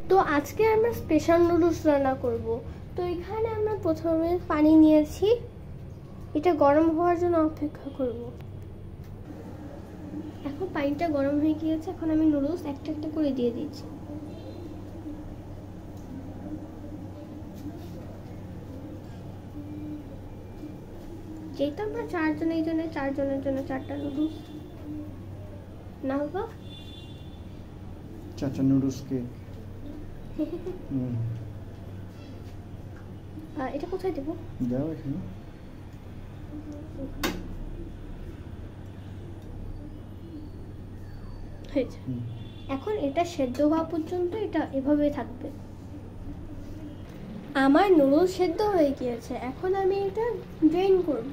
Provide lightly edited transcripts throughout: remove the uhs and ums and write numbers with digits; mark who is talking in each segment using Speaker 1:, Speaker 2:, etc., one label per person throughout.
Speaker 1: তো আজকে আমরা স্পেশাল নুডলস রান্না করব। তো এখানে আমরা প্রথমে পানি নিয়েছি, এটা গরম হওয়ার জন্য অপেক্ষা করব। এখন পানিটা গরম হয়ে গিয়েছে, এখন আমি নুডলস একটা একটা করে দিয়ে দিচ্ছি। যেহেতু আমরা চারজন, এই জন্য চারজনের জন্য 4টা নুডলস না বাবা,
Speaker 2: 4টা নুডলস কে।
Speaker 1: এটা কোথায় দেবো?
Speaker 2: দাও এখানে।
Speaker 1: হয়েছে। এখন এটা সেদ্ধ হওয়া পর্যন্ত এটা এভাবেই থাকবে। আমার নুডলস সেদ্ধ হয়ে গিয়েছে, এখন আমি এটা ড্রেন করব।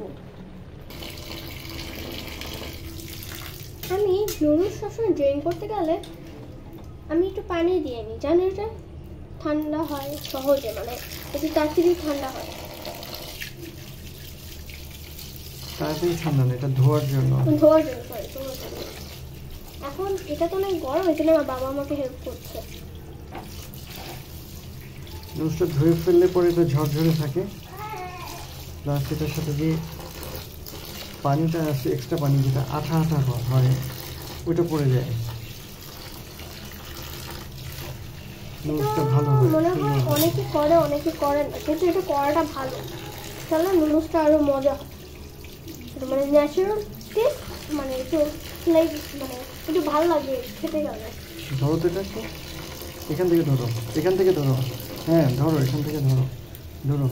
Speaker 1: আমি নুডলস সবসময় ড্রেন করতে গেলে আমি একটু পানি দিয়ে নিই, জানো এটা ঠান্ডা হয় সহজে, মানে একটু তাড়াতাড়ি ঠান্ডা হয়।
Speaker 2: তাড়াতাড়ি ঠান্ডা না, এটা ধোয়ার জন্য।
Speaker 1: এখন এটা তো অনেক গরম, এখানে আমার বাবা আমাকে হেল্প করছে।
Speaker 2: নুডলসটা ধুয়ে ফেললে পরে এটা ঝরঝরে থাকে, প্লাস এটার সাথে যে পানিটা আছে, এক্সট্রা পানি যেটা আঠা আঠা হয় ওইটা পড়ে যায়। নুডলসটা ভালো হয়।
Speaker 1: মনে হয় অনেকে করে অনেকে করে না, কিন্তু এটা করাটা ভালো, তাহলে নুডলসটা আরো মজা হয়। মানে ন্যাচারাল টেস্ট, মানে একটু লাইক মানে একটু ভালো লাগে খেতে গেলে।
Speaker 2: ধরো তো এটা একটু, এখান থেকে ধরো, এখান থেকে ধরো। হ্যাঁ ধরো, এখান থেকে ধরো, ধরো,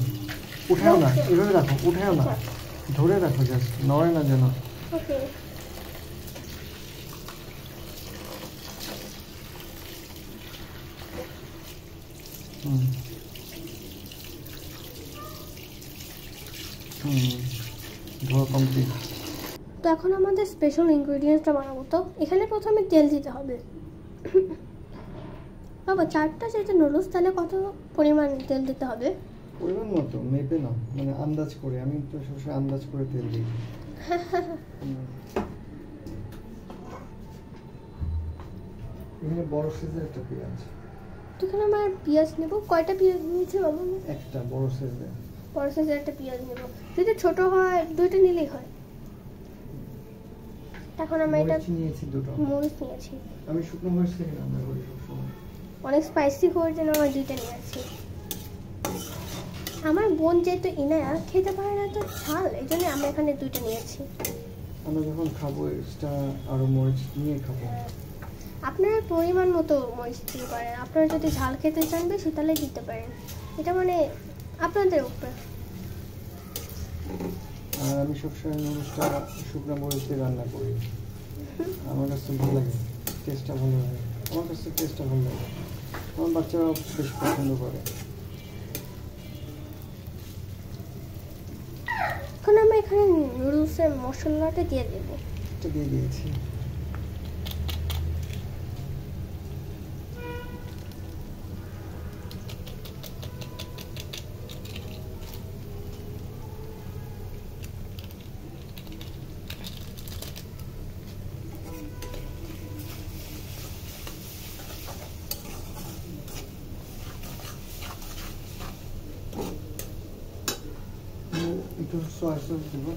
Speaker 2: উঠাও না, এভাবে রাখো, উঠাও না, ধরে রাখো, জাস্ট নড়ে না যেন।
Speaker 1: ওকে।
Speaker 2: ধোয়া কমপ্লিট।
Speaker 1: তো এখন আমাদের স্পেশাল ইনগ্রেডিয়েন্টসটা বানাবো। তো এখানে প্রথমে তেল দিতে হবে। বাবা 4টা যেহেতু নুডলস, তাহলে কত পরিমাণ তেল দিতে হবে?
Speaker 2: পরিমাণ মতো, মেপে না, মানে আন্দাজ করে। আমি তো সবসময় আন্দাজ করে তেল দিই। এখানে বড় সাইজের একটা পেঁয়াজ।
Speaker 1: তো এখানে আমার পেঁয়াজ নেব। কয়টা পেঁয়াজ নিয়েছি বাবা?
Speaker 2: একটা বড় সাইজের।
Speaker 1: বড় সাইজের একটা পেঁয়াজ নেব। যদি ছোট হয় 2টা নিলেই হয়। এখন আমরা এটা
Speaker 2: নিয়েছি, 2টা
Speaker 1: মরিচ নিয়েছি।
Speaker 2: আমি শুকনো মরিচ খেয়ে রান্না করি সবসময়।
Speaker 1: অনেক স্পাইসি হওয়ার জন্য আমরা 2টা নিয়েছি। আমার বোন যেহেতু ইনায়া খেতে পারে না তো ঝাল, এই জন্য আমরা এখানে 2টা নিয়েছি।
Speaker 2: আমরা যখন খাবো এক্সট্রা আরো মরিচ নিয়ে খাবো।
Speaker 1: আপনারা পরিমাণ মতো মরিচ দিতে পারেন, আপনারা যদি ঝাল খেতে চান বেশি তাহলে দিতে পারেন, এটা মানে আপনাদের উপর।
Speaker 2: আর আমি সবসময় নুডলসটা শুকনো মরিচ দিয়ে রান্না করি, আমার কাছে ভালো লাগে, টেস্টটা ভালো লাগে। আমার কাছে টেস্টটা ভালো লাগে, আমার বাচ্চারা বেশ পছন্দ করে।
Speaker 1: এখন আমরা এখানে নুডলসের মশলাটা দিয়ে দেবো।
Speaker 2: এটা দিয়ে দিয়েছি। একটু সয়া সস দেবো।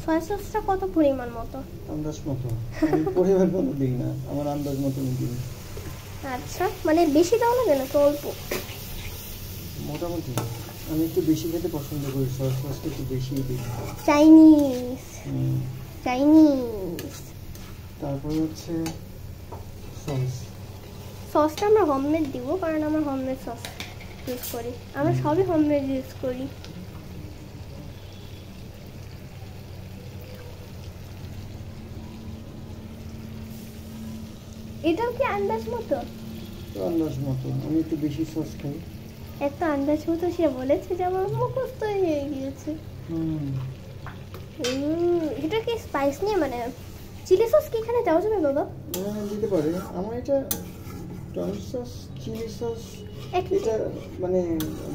Speaker 1: সয়া সসটা কত পরিমাণ মতো?
Speaker 2: আন্দাজ মতো, আমি পরিমাণ মতো দিই না, আমার আন্দাজ মতো দিই।
Speaker 1: আচ্ছা, মানে বেশি দাও না কেন, তো অল্প
Speaker 2: মোটামুটি। আমি একটু বেশি খেতে পছন্দ করি, সয়া সসটা একটু বেশি দিই।
Speaker 1: Chinese Chinese.
Speaker 2: তারপর হচ্ছে সস।
Speaker 1: সসটা আমরা হোমমেড দিব, কারণ আমরা হোমমেড সস ইউজ করি, আমরা সবই হোমমেড ইউজ করি। এটাও কি আন্দাজ মতো?
Speaker 2: তো আন্দাজ মতো, আমি একটু বেশি সস খাই।
Speaker 1: একটা আন্দাজ মতো সে বলেছে যে আমার মুখস্থ হয়ে গিয়েছে। এটা কি স্পাইস নিয়ে, মানে চিলি সস কি এখানে দেওয়া যাবে বাবা?
Speaker 2: হ্যাঁ দিতে পারে। আমার এটা টমেটো সস, চিলি সস, এটা মানে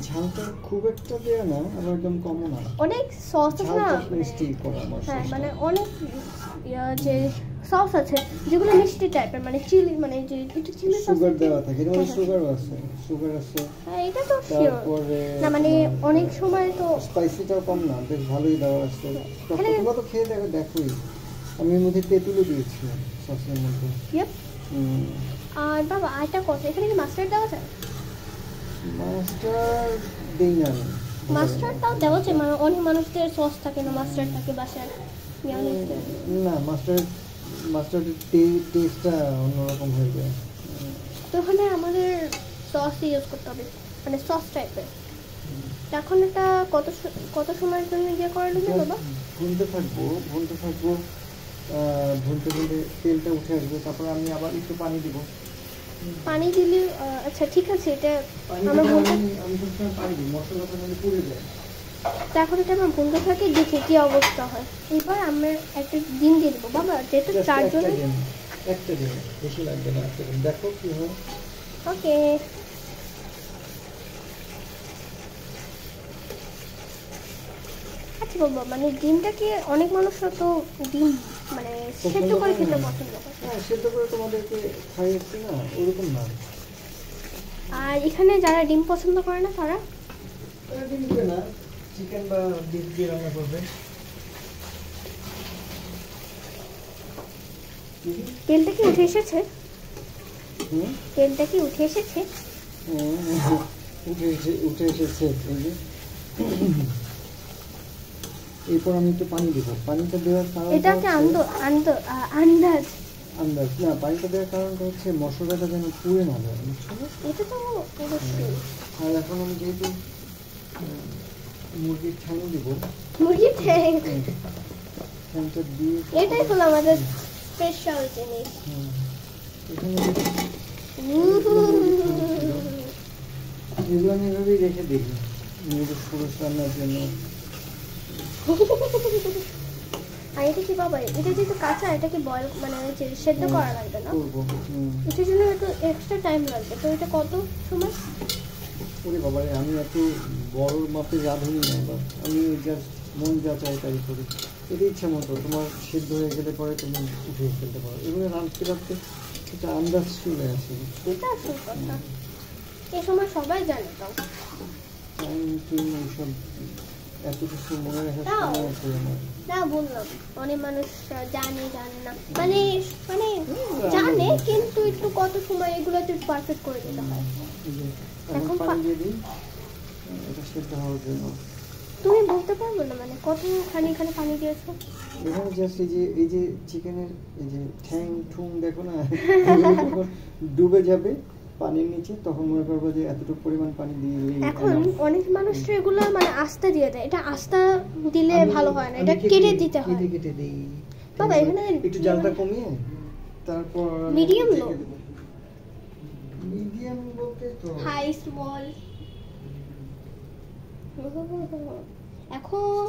Speaker 2: ঝালটা খুব একটা দেয়া না, আবার একদম কম না।
Speaker 1: অনেক সস আছে না,
Speaker 2: মিষ্টি করা আমার।
Speaker 1: হ্যাঁ মানে অনেক যে সস আছে যেগুলো মিষ্টি টাইপের, মানে চিলি, মানে যে একটু চিলি সস
Speaker 2: সুগার দেওয়া থাকে, এর মধ্যে সুগারও আছে, সুগার আছে।
Speaker 1: হ্যাঁ এটা তো শিওর।
Speaker 2: তারপরে
Speaker 1: না মানে অনেক সময় তো
Speaker 2: স্পাইসিটাও কম না, বেশ ভালোই দেওয়া আছে। তোমরা তো খেয়ে দেখো, দেখোই আমি এর মধ্যে তেঁতুলও দিয়েছি সসের মধ্যে।
Speaker 1: ইয়েপ। আর বাবা আরেকটা কথা, এখানে কি মাস্টার্ড দেওয়া যায়?
Speaker 2: মাস্টার্ড দেই না আমি।
Speaker 1: মাস্টার্ডটাও দেওয়া যায়, মানে অনেক মানুষদের সস থাকে না, মাস্টার্ড থাকে বাসায়।
Speaker 2: না মাস্টার্ডের টেস্টটা অন্যরকম হয়ে যায়।
Speaker 1: তো ওখানে আমাদের সস ইউজ করতে হবে, মানে সস টাইপের। এখন এটা কত সময়ের জন্য ইয়ে করে নেবে বাবা?
Speaker 2: ভুনতে থাকবো ভুনতে তেলটা উঠে আসবে, তারপর আমি আবার একটু পানি দিব।
Speaker 1: পানি দিলে আচ্ছা ঠিক আছে, এটা
Speaker 2: আমরা আমি সবসময় পানি দিই, মশলাটা মানে পুড়ে যায়।
Speaker 1: তো এখন এটা আমার ভুনতে থাকে, দেখি কি অবস্থা হয়। এবার আমরা একটা ডিম দিয়ে দেবো বাবা, যেহেতু 4 জন।
Speaker 2: একটা ডিম, বেশি লাগবে না, একটা ডিম। দেখো কি হয়।
Speaker 1: ওকে। আচ্ছা বাবা, মানে ডিমটাকে অনেক মানুষরা তো ডিম মানে সেদ্ধ করে খেতে পছন্দ করে।
Speaker 2: হ্যাঁ, সেদ্ধ করে তোমাদেরকে খাইয়েছি না, ওরকম না।
Speaker 1: আর এখানে যারা ডিম পছন্দ করে না তারা
Speaker 2: ডিম দিবে না, চিকেন বা বিফ দিয়ে রান্না করবে।
Speaker 1: তেলটা কি উঠে এসেছে? তেলটা কি উঠে এসেছে?
Speaker 2: উঠে এসেছে। এরপর আমি একটু পানি দিব। পানিটা দেওয়ার কারণ
Speaker 1: এটাকে আন্দাজ
Speaker 2: না, পানিটা দেওয়ার কারণটা হচ্ছে মশলাটা যেন পুড়ে না যায়।
Speaker 1: এটা তো অবশ্যই।
Speaker 2: আর এখন আমি যেহেতু মুরগির ঠ্যাং দিব,
Speaker 1: মুরগির
Speaker 2: ঠ্যাংটা দিয়ে
Speaker 1: এটাই হলো আমাদের স্পেশাল জিনিস।
Speaker 2: এগুলো আমি এভাবেই রেখে দিই মেয়েদের পুরুষ রান্নার জন্য।
Speaker 1: আর এটা কি বাবা, এটা যেহেতু কাঁচা, এটা কি বয়েল মানে সেদ্ধ করা লাগবে না? এটার জন্য একটু এক্সট্রা টাইম লাগবে। তো এটা কত সময়?
Speaker 2: ওরে বাবা, আমি এত বড় মাপে রাঁধুনি না, আমি জাস্ট মন যা চাই তাই করি। এটা ইচ্ছা মতো, তোমার সিদ্ধ হয়ে গেলে পরে তুমি উঠিয়ে ফেলতে পারো। এগুলো রাঁধতে রাঁধতে এটা আন্দাজ চলে আসে।
Speaker 1: এটা আসল কথা, এ সময় সবাই জানে। তো
Speaker 2: এইসব এত কিছু মনে রাখার সময় আছে আমার।
Speaker 1: না বললাম অনেক মানুষ জানে না, মানে মানে জানে কিন্তু একটু কত সময় এগুলো একটু পারফেক্ট করে দিতে হয়।
Speaker 2: এখন পানি দিয়ে দিই এটা সেদ্ধ হওয়ার জন্য।
Speaker 1: তুমি বলতে পারবে না মানে কতখানি এখানে পানি দিয়েছো?
Speaker 2: এখানে জাস্ট এই যে চিকেনের এই যে ঠ্যাং ঠুং দেখো না, যখন ডুবে যাবে পানির নিচে, তখন মনে করবো যে এতটুকু পরিমাণ পানি দিয়ে।
Speaker 1: এখন অনেক মানুষ এগুলো মানে আস্তা দিয়ে দেয়, এটা আস্তা দিলে ভালো হয় না, এটা কেটে দিতে হয়।
Speaker 2: কেটে দিই
Speaker 1: বাবা। এখানে
Speaker 2: একটু জালটা কমিয়ে তারপর
Speaker 1: মিডিয়াম লো,
Speaker 2: মিডিয়াম বলতে তো
Speaker 1: হাই স্মল। এখন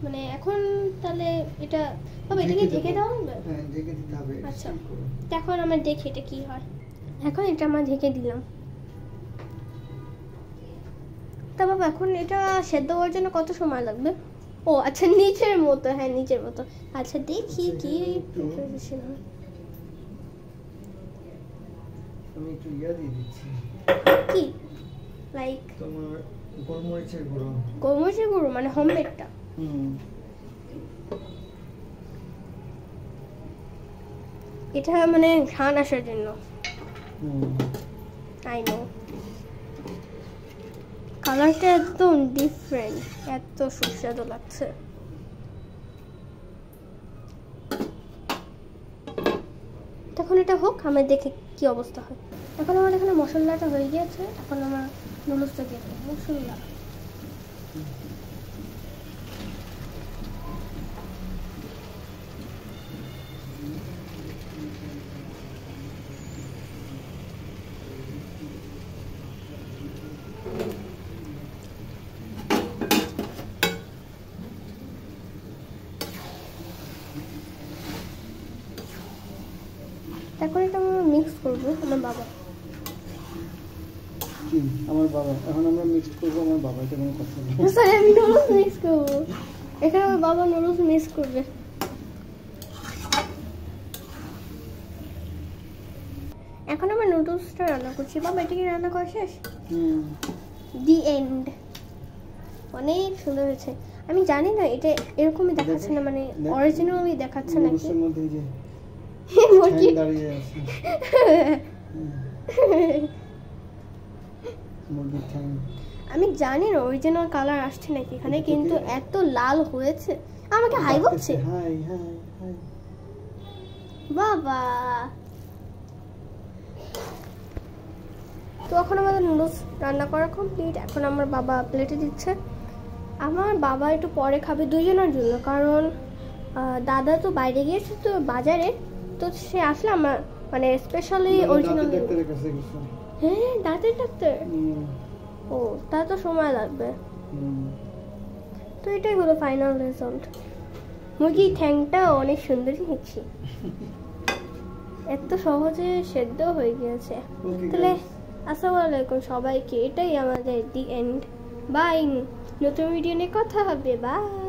Speaker 1: মানে এখন তাহলে এটা বাবা, এটাকে ঢেকে দেওয়া হবে?
Speaker 2: হ্যাঁ, ঢেকে দিতে হবে।
Speaker 1: আচ্ছা, এখন আমরা দেখি এটা কি হয়। এখন এটা আমরা ঢেকে দিলাম। তা বাবা এখন এটা সেদ্ধ হওয়ার জন্য কত সময় লাগবে? ও আচ্ছা, নিচের মতো। হ্যাঁ, নিচের মতো। আচ্ছা দেখি কি প্রিপারেশন হয়।
Speaker 2: আমি একটু ইয়া দিয়ে দিচ্ছি,
Speaker 1: কি লাইক
Speaker 2: তোমার গোলমরিচের গুঁড়ো।
Speaker 1: গোলমরিচের গুঁড়ো মানে হোমমেডটা? এটা মানে ঘ্রাণ আসার জন্য। I know. কালারটা একদম ডিফারেন্ট, এত সুস্বাদু লাগছে। তখন এটা হোক, আমরা দেখি কি অবস্থা হয়। এখন আমার এখানে মশলাটা হয়ে গিয়েছে, এখন আমার নুডলসটা দিয়ে দেবো। মশলা তারপরে এটা আমরা মিক্স করবো। আমার বাবা
Speaker 2: কি আমার বাবা, এখন আমরা মিক্স করবো আমার বাবা, এটা কোনো কথা না।
Speaker 1: সরি, আমি নুডলস মিক্স করবো। এখানে আমার বাবা নুডলস মিক্স করবে। নুডলসটা রান্না করছি। বাবা এটা কি রান্না করা শেষ?
Speaker 2: হুম
Speaker 1: দি এন্ড। অনেক সুন্দর হয়েছে। আমি জানি না এটা এরকমই দেখাচ্ছে না, মানে অরিজিনালি দেখাচ্ছে নাকি।
Speaker 2: নুডলসের মধ্যে এই যে
Speaker 1: মুরগি
Speaker 2: ঠ্যাং দাঁড়িয়ে আছে। মুরগির ঠ্যাং।
Speaker 1: আমি জানি না অরিজিনাল কালার আসছে নাকি এখানে, কিন্তু এত লাল হয়েছে। আমাকে হাই বলছে
Speaker 2: হাই হাই হাই।
Speaker 1: বাবা। তো এখন আমাদের নুডলস রান্না করা কমপ্লিট। এখন আমার বাবা প্লেটে দিচ্ছে। আমার বাবা একটু পরে খাবে দুজনের জন্য, কারণ দাদা তো বাইরে গিয়েছে তো বাজারে, তো সে আসলে আমার মানে স্পেশালি অরিজিনাল।
Speaker 2: ডাক্তারের কাছে গেছে।
Speaker 1: হ্যাঁ দাঁতের ডাক্তার। ও তা তো সময় লাগবে। তো এটাই হলো ফাইনাল রেজাল্ট। মুরগির ঠ্যাংটা অনেক সুন্দর হয়েছে, এত সহজে সেদ্ধ হয়ে গিয়েছে। তাহলে আসসালামু আলাইকুম সবাইকে, এটাই আমাদের দি এন্ড। বাই, নতুন ভিডিও নিয়ে কথা হবে। বাই।